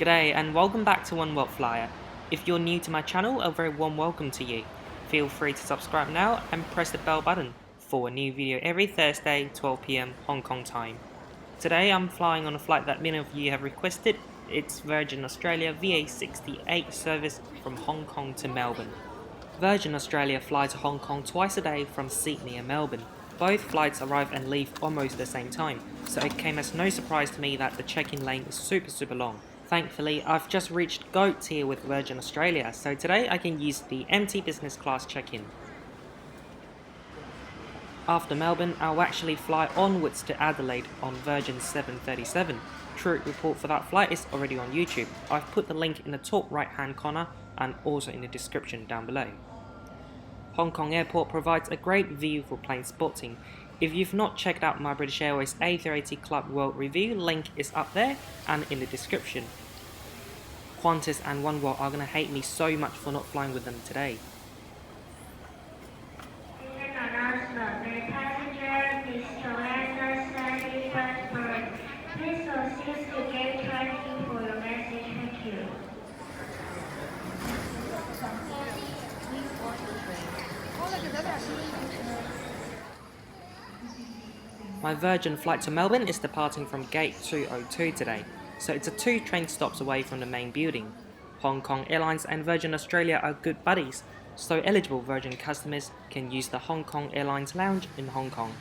G'day and welcome back to One World Flyer. If you're new to my channel, a very warm welcome to you. Feel free to subscribe now and press the bell button for a new video every Thursday 12 PM Hong Kong time. Today I'm flying on a flight that many of you have requested. It's Virgin Australia VA68 service from Hong Kong to Melbourne. Virgin Australia flies to Hong Kong twice a day from Sydney and Melbourne. Both flights arrive and leave almost the same time, so it came as no surprise to me that the check-in lane is super long. Thankfully, I've just reached GOAT tier with Virgin Australia, so today I can use the empty business class check-in. After Melbourne, I'll actually fly onwards to Adelaide on Virgin 737. True report for that flight is already on YouTube. I've put the link in the top right hand corner and also in the description down below. Hong Kong Airport provides a great view for plane spotting. If you've not checked out my British Airways A380 Club World Review, link is up there and in the description. Qantas and One World are gonna hate me so much for not flying with them today. My Virgin flight to Melbourne is departing from gate 202 today, so it's 2 train stops away from the main building. Hong Kong Airlines and Virgin Australia are good buddies, so eligible Virgin customers can use the Hong Kong Airlines lounge in Hong Kong.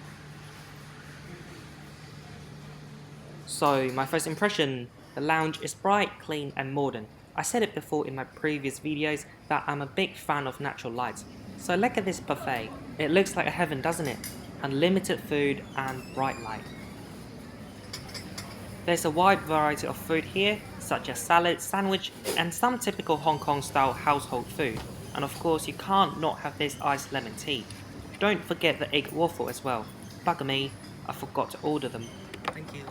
So my first impression, the lounge is bright, clean and modern. I said it before in my previous videos that I'm a big fan of natural lights. So look at this buffet, it looks like a heaven, doesn't it? Unlimited food and bright light. There's a wide variety of food here, such as salad, sandwich and some typical Hong Kong style household food. And of course you can't not have this iced lemon tea. Don't forget the egg waffle as well. Bugger me, I forgot to order them. Thank you.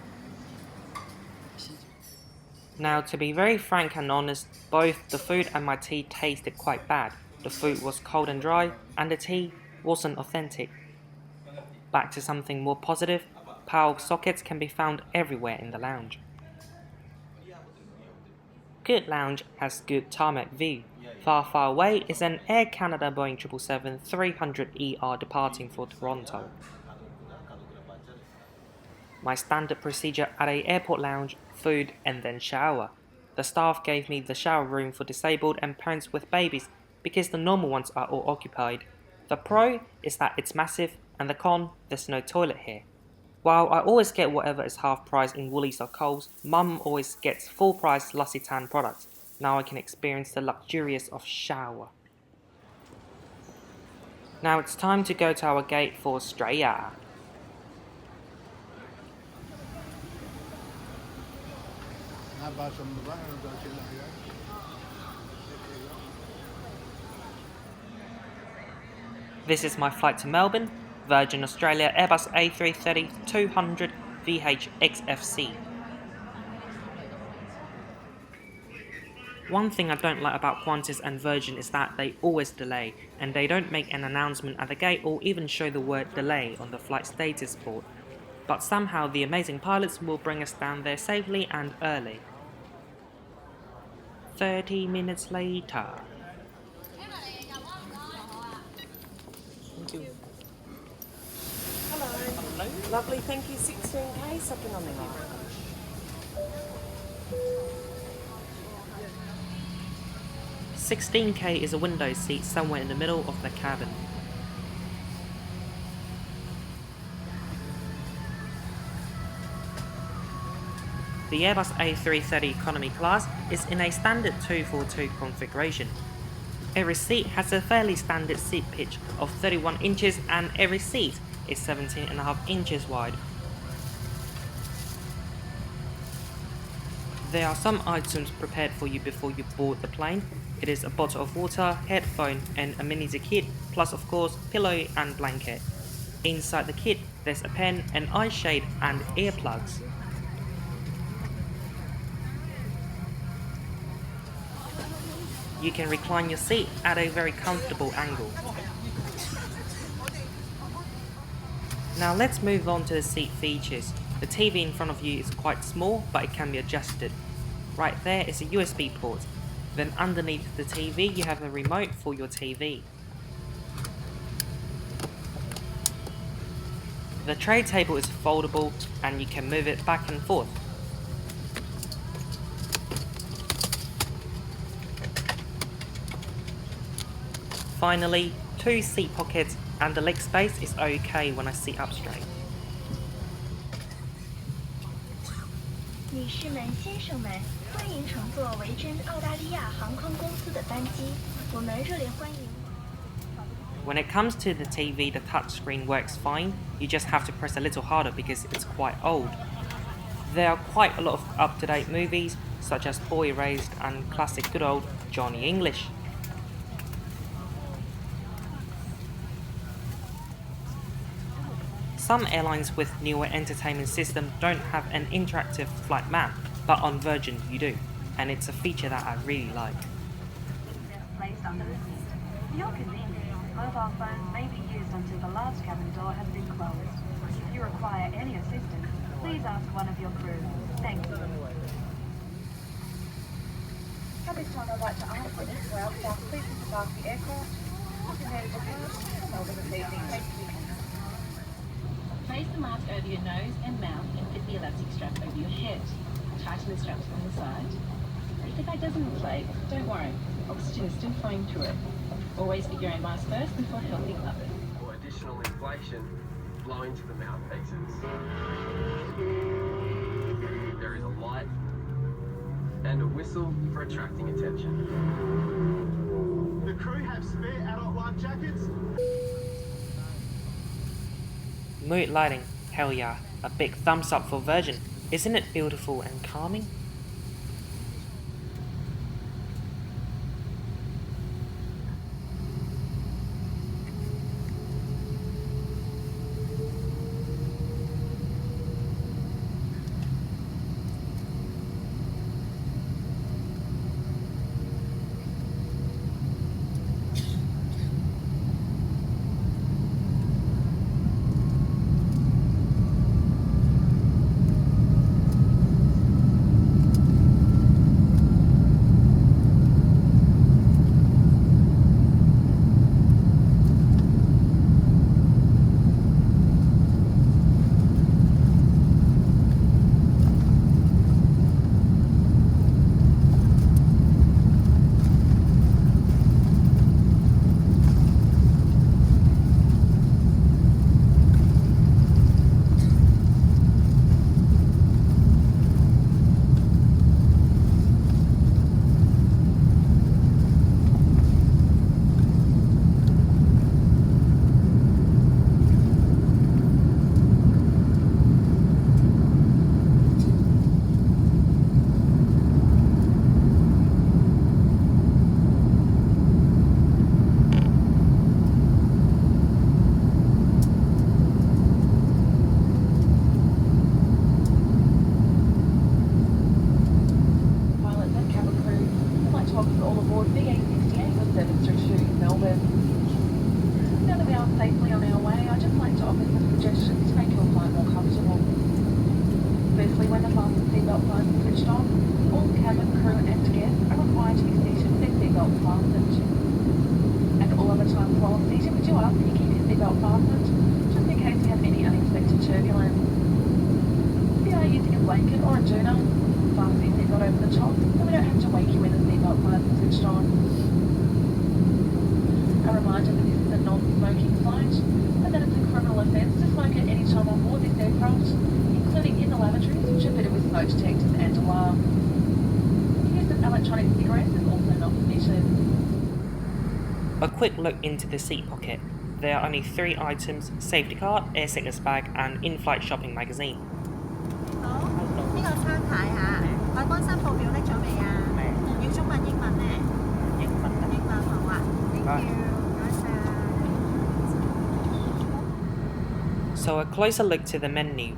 Now to be very frank and honest, both the food and my tea tasted quite bad. The food was cold and dry and the tea wasn't authentic. Back to something more positive, power sockets can be found everywhere in the lounge. Good lounge has good tarmac view. Far away is an Air Canada Boeing 777-300ER departing for Toronto. My standard procedure at a airport lounge, food and then shower. The staff gave me the shower room for disabled and parents with babies because the normal ones are all occupied. The pro is that it's massive, and the con, there's no toilet here. While I always get whatever is half price in Woolies or Coles, Mum always gets full price L'Occitane products. Now I can experience the luxurious of shower. Now it's time to go to our gate for Australia. This is my flight to Melbourne, Virgin Australia Airbus A330-200 VH-XFC. One thing I don't like about Qantas and Virgin is that they always delay, and they don't make an announcement at the gate or even show the word delay on the flight status board. But somehow the amazing pilots will bring us down there safely and early. 30 minutes later. Thank you. Hello. Hello. Lovely, thank you. 16K, something on the line. 16K is a window seat somewhere in the middle of the cabin. The Airbus A330 economy class is in a standard 242 configuration. Every seat has a fairly standard seat pitch of 31 inches and every seat is 17.5 inches wide. There are some items prepared for you before you board the plane. It is a bottle of water, headphone and a mini kit, plus of course pillow and blanket. Inside the kit there's a pen, an eye shade and earplugs. You can recline your seat at a very comfortable angle. Now let's move on to the seat features. The TV in front of you is quite small, but it can be adjusted. Right there is a USB port. Then underneath the TV you have a remote for your TV. The tray table is foldable and you can move it back and forth. Finally, 2 seat pockets and the leg space is okay when I sit up straight. 女士们、先生们，欢迎乘坐维珍澳大利亚航空公司的班机，我们热烈欢迎。 When it comes to the TV, the touchscreen works fine, you just have to press a little harder because it's quite old. There are quite a lot of up-to-date movies, such as Boy Raised and classic good old Johnny English. Some airlines with newer entertainment system don't have an interactive flight map, but on Virgin you do, and it's a feature that I really like. Placed under the seat. For your convenience, mobile phones may be used until the last cabin door has been closed. If you require any assistance, please ask one of your crew. Thank you. At this time, I'd like to ask that Mr. Rail staff please disembark the aircraft. Prepare to depart Melbourne this evening. Thank you. Place the mask over your nose and mouth and fit the elastic strap over your head. Tighten the straps from the side. If the bag doesn't inflate, don't worry. Oxygen is still flowing through it. Always fit your own mask first before helping others. For additional inflation, blow into the mouthpieces. There is a light and a whistle for attracting attention. The crew have spare adult life jackets. Mood lighting, hell yeah, a big thumbs up for Virgin. Isn't it beautiful and calming? VA68 with service through to Melbourne. Now that we are safely on our way, I'd just like to offer some suggestions to make your flight more comfortable. Firstly, when the fasten seatbelt sign is switched on, all cabin crew and guests are required to be seated with their seatbelts fastened. And all other times while seated, we do ask that you keep your seatbelt fastened, just in case you have any unexpected turbulence. If you are using a blanket or a doona, fasten your seatbelt over the top, so we don't have to wake you when the seatbelt sign is switched on. A reminder that this is a non-smoking flight, and that it's a criminal offence to smoke at any time on board this aircraft, including in the lavatories, which are fitted with smoke detectors and alarm. The use of electronic cigarettes is also not permitted. A quick look into the seat pocket. There are only 3 items: safety card, air sickness bag, and in-flight shopping magazine. 好，呢個餐牌嚇，海關申報表拎咗未啊？要中文、英文呢？英文好啊。Thank you，唔該晒。So a closer look to the menu.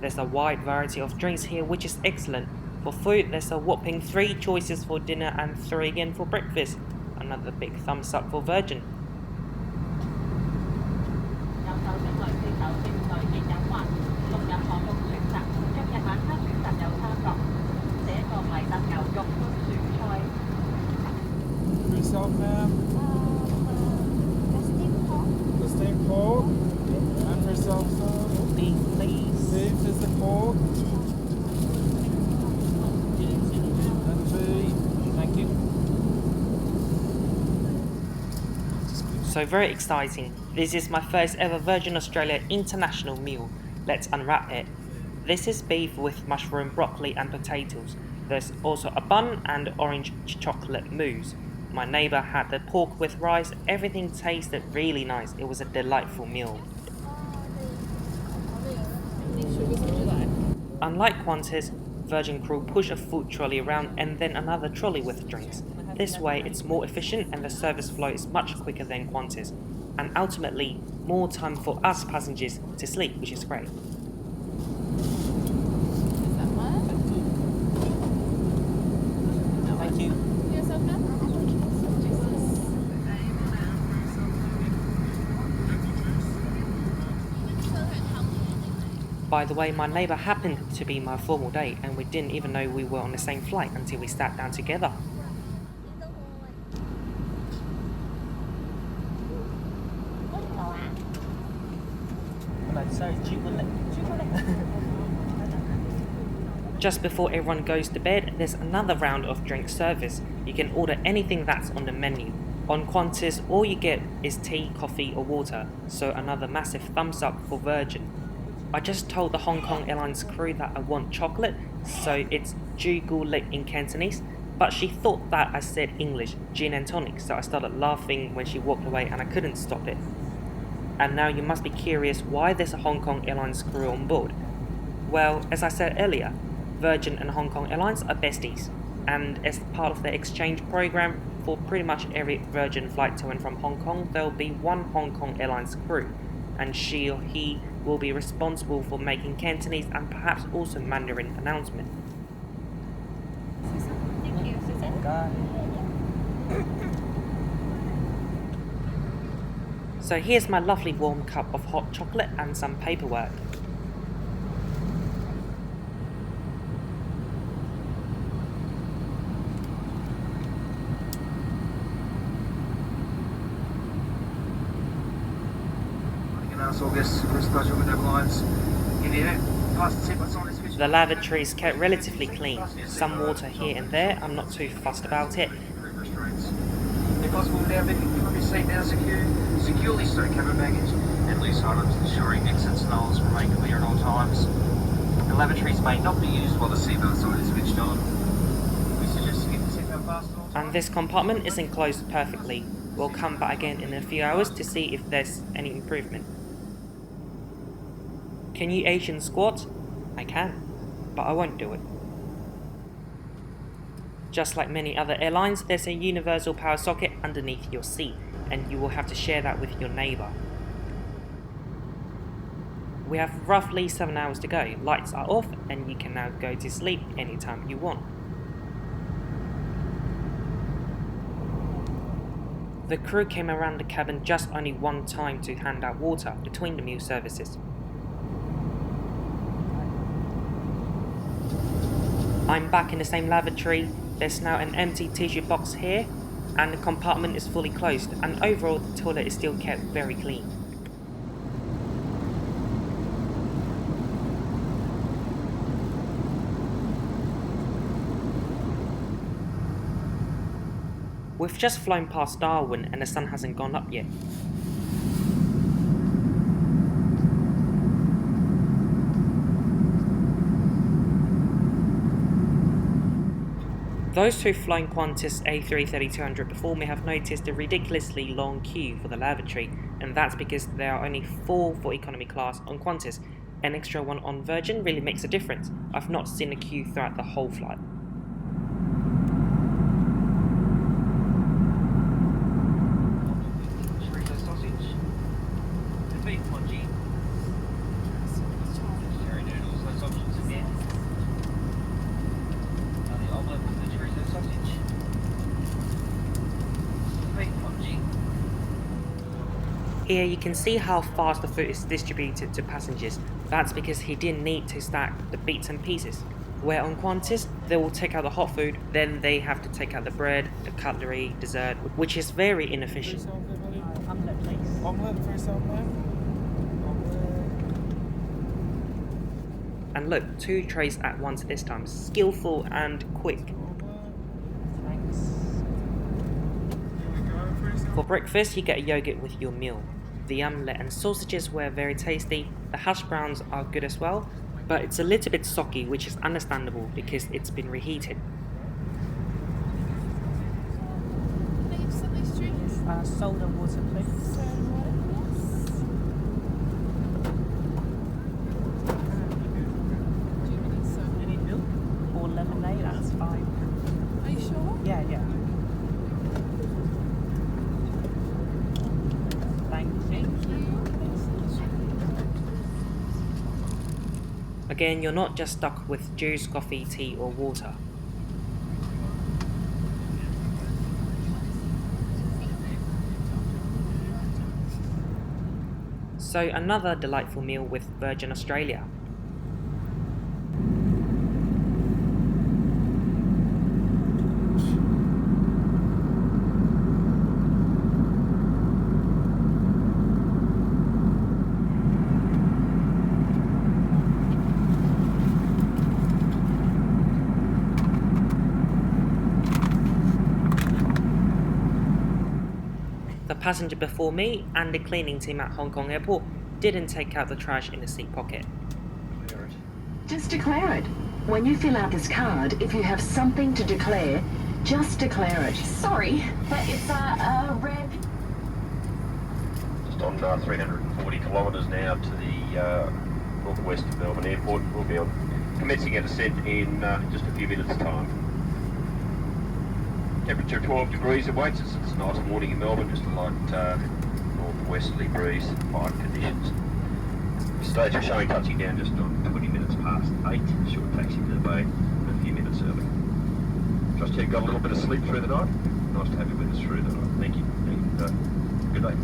There's a wide variety of drinks here, which is excellent. For food, there's a whopping 3 choices for dinner and 3 again for breakfast. Another big thumbs up for Virgin. 有酒精類、非酒精類嘅飲品，仲有可供選擇。今日晚餐選擇有餐樂，這個米得夠。So very exciting. This is my first ever Virgin Australia international meal. Let's unwrap it. This is beef with mushroom, broccoli and potatoes. There's also a bun and orange chocolate mousse. My neighbour had the pork with rice. Everything tasted really nice. It was a delightful meal. Unlike Qantas, Virgin crew push a food trolley around and then another trolley with drinks. This way it's more efficient and the service flow is much quicker than Qantas, and ultimately more time for us passengers to sleep, which is great. Thank you. By the way, my neighbour happened to be my formal date and we didn't even know we were on the same flight until we sat down together. Just before everyone goes to bed, there's another round of drink service. You can order anything that's on the menu. On Qantas, all you get is tea, coffee or water, so another massive thumbs up for Virgin. I just told the Hong Kong Airlines crew that I want chocolate, so it's Ju Gu Lik in Cantonese, but she thought that I said English, gin and tonic, so I started laughing when she walked away and I couldn't stop it. And now you must be curious why there's a Hong Kong Airlines crew on board. Well, as I said earlier, Virgin and Hong Kong Airlines are besties, and as part of their exchange program, for pretty much every Virgin flight to and from Hong Kong, there will be one Hong Kong Airlines crew, and she or he will be responsible for making Cantonese and perhaps also Mandarin announcement. Thank you, Susan. So here's my lovely warm cup of hot chocolate and some paperwork. August, pleasure with Airlines. In the air, pass the seatbelts on this vision. The lavatory is kept relatively clean. Some water here and there, I'm not too fussed about it. If possible, now from your seat now, securely stow cabin baggage and loose items, ensuring exits and aisles remain clear at all times. The lavatories may not be used while the seatbelt sign is switched on. We suggest to keep the seatbelt fastened at all times. And this compartment is enclosed perfectly. We'll come back again in a few hours to see if there's any improvement. Can you Asian squat? I can, but I won't do it. Just like many other airlines, there's a universal power socket underneath your seat, and you will have to share that with your neighbour. We have roughly 7 hours to go. Lights are off, and you can now go to sleep anytime you want. The crew came around the cabin just only one time to hand out water between the meal services. I'm back in the same lavatory. There's now an empty tissue box here, and the compartment is fully closed, and overall the toilet is still kept very clean. We've just flown past Darwin and the sun hasn't gone up yet. Those who've flown Qantas A330-200 before may have noticed a ridiculously long queue for the lavatory, and that's because there are only 4 for economy class on Qantas. An extra one on Virgin really makes a difference. I've not seen a queue throughout the whole flight. Here you can see how fast the food is distributed to passengers. That's because he didn't need to stack the bits and pieces. Where on Qantas, they will take out the hot food, then they have to take out the bread, the cutlery, dessert, which is very inefficient. Omelette, please. Omelette for yourself, And look, 2 trays at once this time, skillful and quick. Thanks. For For breakfast, you get a yogurt with your meal. The omelette and sausages were very tasty, the hash browns are good as well, but it's a little bit soggy, which is understandable because it's been reheated. Soda water, please. Any milk or lemonade? That's fine. Are you sure? Yeah, yeah. Thank you. Again, you're not just stuck with juice, coffee, tea or water. So another delightful meal with Virgin Australia. The passenger before me and the cleaning team at Hong Kong Airport didn't take out the trash in the seat pocket. Just declare it. When you fill out this card, if you have something to declare, just declare it. Sorry, but it's a red. Just on 340 kilometres now to the northwest of Melbourne Airport. We'll be on commencing our descent in just a few minutes' time. Temperature 12 degrees awaits us. It's a nice morning in Melbourne, just a light northwesterly breeze, fine conditions. The stage we're showing touching down just on 20 minutes past 8. Short taxi to the bay, a few minutes early. Trust you got a little bit of sleep through the night. Nice to have you with us through the night. Thank you, and good day.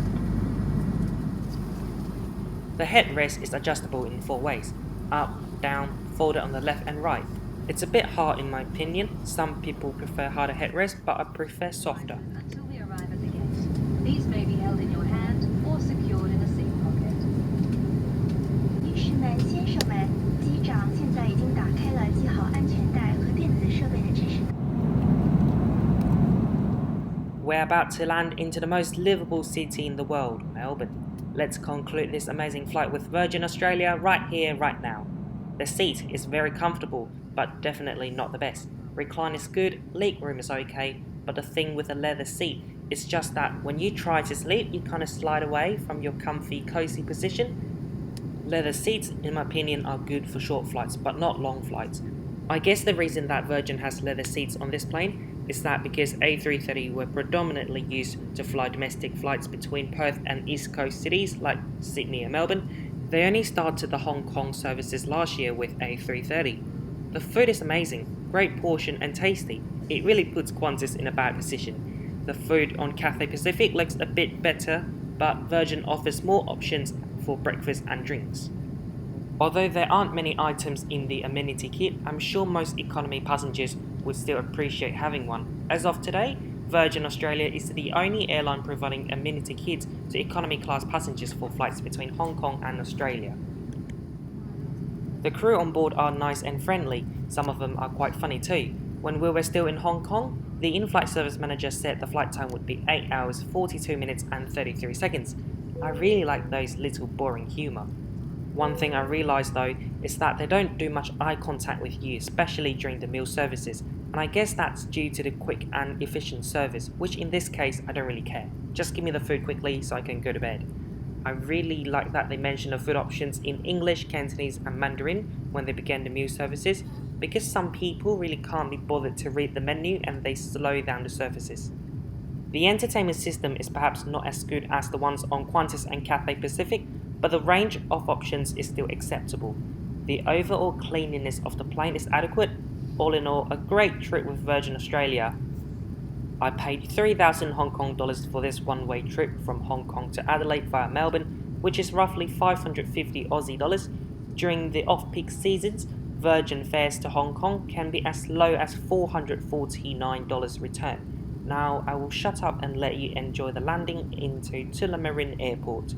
The headrest is adjustable in 4 ways: up, down, folded on the left and right. It's a bit hard in my opinion. Some people prefer harder headrest, but I prefer softer. Until we arrive at the gate. These may be held in your hand or secured in a seat pocket. 女士们、先生们，机长现在已经打开了系好安全带和电子设备的指示。 We're about to land into the most livable city in the world, Melbourne. Let's conclude this amazing flight with Virgin Australia right here, right now. The seat is very comfortable, but definitely not the best. Recline is good, leg room is okay, but the thing with the leather seat is just that when you try to sleep, you kind of slide away from your comfy, cozy position. Leather seats, in my opinion, are good for short flights, but not long flights. I guess the reason that Virgin has leather seats on this plane is that because A330 were predominantly used to fly domestic flights between Perth and East Coast cities like Sydney and Melbourne, they only started the Hong Kong services last year with A330. The food is amazing, great portion and tasty. It really puts Qantas in a bad position. The food on Cathay Pacific looks a bit better, but Virgin offers more options for breakfast and drinks. Although there aren't many items in the amenity kit, I'm sure most economy passengers would still appreciate having one. As of today, Virgin Australia is the only airline providing amenity kits to economy class passengers for flights between Hong Kong and Australia. The crew on board are nice and friendly, some of them are quite funny too. When we were still in Hong Kong, the in-flight service manager said the flight time would be 8 hours, 42 minutes and 33 seconds. I really like those little boring humour. One thing I realised though is that they don't do much eye contact with you, especially during the meal services, and I guess that's due to the quick and efficient service, which in this case I don't really care. Just give me the food quickly so I can go to bed. I really like that they mention the food options in English, Cantonese and Mandarin when they began the meal services, because some people really can't be bothered to read the menu and they slow down the services. The entertainment system is perhaps not as good as the ones on Qantas and Cathay Pacific, but the range of options is still acceptable. The overall cleanliness of the plane is adequate. All in all, a great trip with Virgin Australia. I paid 3,000 Hong Kong dollars for this one-way trip from Hong Kong to Adelaide via Melbourne, which is roughly 550 Aussie dollars. During the off-peak seasons, Virgin fares to Hong Kong can be as low as $449 return. Now I will shut up and let you enjoy the landing into Tullamarine Airport.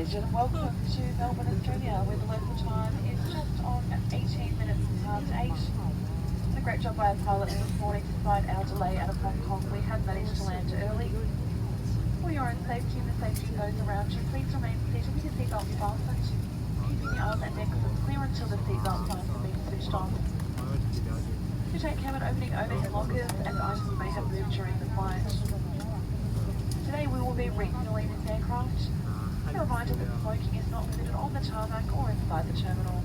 Ladies and welcome to Melbourne, Australia, where the local time is just on 18 minutes past 8. A great job by our pilots this morning to find our delay out of Hong Kong. We had managed to land early. For your own safety and the safety of those around you, please remain seated with your seatbelt fastened, keeping your arms and necks clear until the seatbelt signs are being switched on. Do take care when opening overhead lockers, as items may have moved during the flight. Today we will be refueling this aircraft. A reminder that smoking is not permitted on the tarmac or inside the terminal.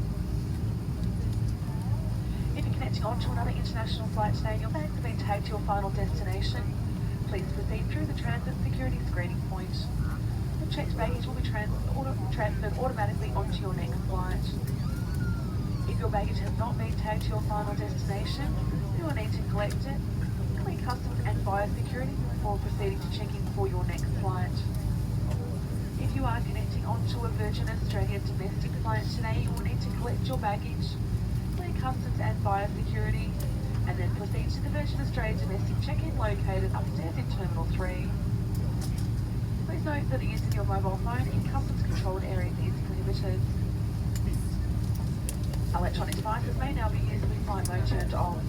If you're connecting on to another international flight today and your bags have been tagged to your final destination, please proceed through the transit security screening point. The checked baggage will be transferred automatically onto your next flight. If your baggage has not been tagged to your final destination, you will need to collect it, clear customs and biosecurity before proceeding to check in for your next flight. If you are connecting onto a Virgin Australia domestic flight today, you will need to collect your baggage, clear customs and biosecurity, and then proceed to the Virgin Australia domestic check-in located upstairs in Terminal 3. Please note that the use of your mobile phone in customs controlled areas is prohibited. Electronic devices may now be used with flight mode turned on.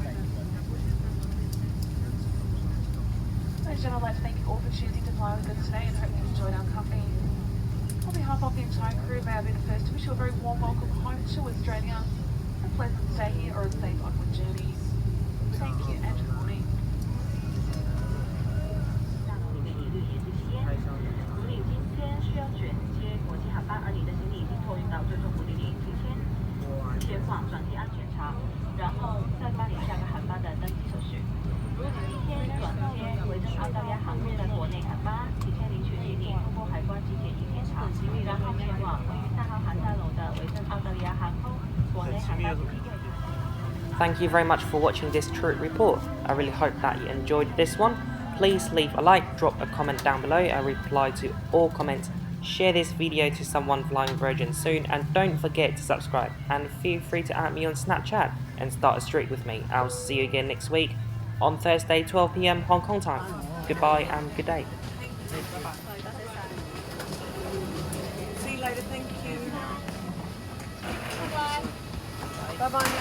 Ladies and gentlemen, I'd like to thank you all for choosing to fly with us today and hope you enjoyed our company. On behalf of the entire crew, may I be the first to wish you a very warm welcome home to Australia, a pleasant stay here or a safe onward journey. Thank you and good morning. 行李今天需要卷接国际航班，而你的行李已经托运到最终目的地，提前前往转机安检查，然后再办理下个航班的登机手续。如果你今天转接回正澳大利亚航空的国内航班，提前领取行李，通过海关及检疫检查，然后前往位于3号航站楼的维珍澳大利亚航空国内航班。 Thank you very much for watching this trip report. I really hope that you enjoyed this one. Please leave a like, drop a comment down below, and reply to all comments. Share this video to someone flying Virgin soon, and don't forget to subscribe. And feel free to add me on Snapchat and start a streak with me. I'll see you again next week on Thursday, 12 PM Hong Kong time. Goodbye and good day. See you later, thank you. Bye-bye. Bye-bye.